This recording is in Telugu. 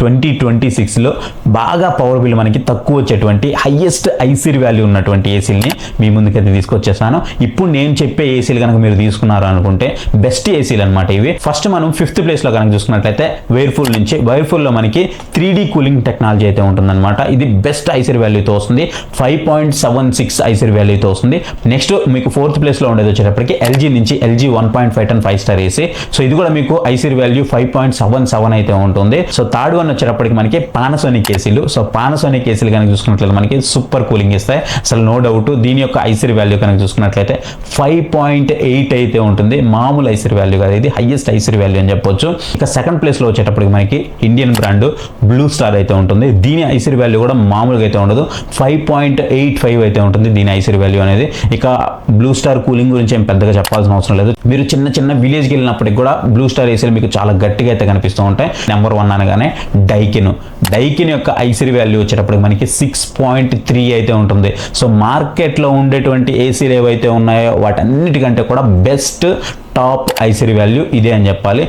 2026లో బాగా పవర్ బిల్ మనకి తక్కువ వచ్చేటువంటి హైయెస్ట్ ఐసీఆర్ వాల్యూ ఉన్నటువంటి ఏసీలని మీ ముందుకైతే తీసుకొచ్చేసాను. ఇప్పుడు నేను చెప్పే ఏసీలు కనుక మీరు తీసుకున్నారు అనుకుంటే బెస్ట్ ఏసీలు అనమాట ఇవి. ఫస్ట్ మనం 5th ప్లేస్లో కనుక చూసుకున్నట్లయితే వైర్ఫుల్ నుంచి, వైర్ఫుల్లో మనకి 3D కూలింగ్ టెక్నాలజీ అయితే ఉంటుందన్నమాట. ఇది బెస్ట్ ఐసీఆర్ వాల్యూతో వస్తుంది, 5.76 ఐసీఆర్ వాల్యూతో వస్తుంది. నెక్స్ట్ మీకు 4th ప్లేస్లో ఉండేది వచ్చేటప్పటికి ఎల్జీ నుంచి, ఎల్జీ 1.5 టన్ 5 స్టార్ ఏసీ. సో ఇది కూడా మీకు ఐసీఆర్ వాల్యూ 5.77 అయితే ఉంటుంది. సో థర్డ్ వన్ వచ్చేటప్పటికి మనకి పానాసోనిక్ ఏసీలు. సో పానాసోనిక్ ఏసీలు కనుక చూసుకున్నట్లయితే మనకి సూపర్ కూలింగ్ ఇస్తాయి, అసలు నో డౌట్. దీని యొక్క ఐసీఆర్ వాల్యూ కనుక చూసుకున్నట్లయితే 5.8 అయితే ఉంటుంది. మామూలు ఐసీఆర్ వాల్యూ కాదు, ఇది హైయెస్ట్ ఐసీఆర్ వాల్యూ అని చెప్పొచ్చు. ఇక సెకండ్ ప్లేస్ లో వచ్చేటప్పటికి మనకి ఇండియన్ బ్రాండ్ బ్లూ స్టార్ అయితే ఉంటుంది. దీని ఐసీఆర్ వాల్యూ కూడా మామూలుగా అయితే ఉండదు, 5.85 అయితే ఉంటుంది దీని ఐసీఆర్ వాల్యూ అనేది. ఇక బ్లూ స్టార్ కూలింగ్ గురించి ఏం పెద్దగా చెప్పాల్సిన అవసరం లేదు. మీరు చిన్న చిన్న విలేజ్కి వెళ్ళినప్పటికి కూడా బ్లూ స్టార్ ఏసీలు మీకు చాలా గట్టిగా అయితే కనిపిస్తూ ఉంటాయి. నెంబర్ 1 అనగానే డైకిన్ యొక్క ఐసీఆర్ వాల్యూ వచ్చేటప్పటికి మనకి 6.3 అయితే ఉంటుంది. సో మార్కెట్లో ఉండేటువంటి ఏసీలు ఏవైతే ఉన్నాయో వాటన్నిటికంటే కూడా బెస్ట్ టాప్ ఐసీఆర్ వాల్యూ ఇదే అని చెప్పాలి.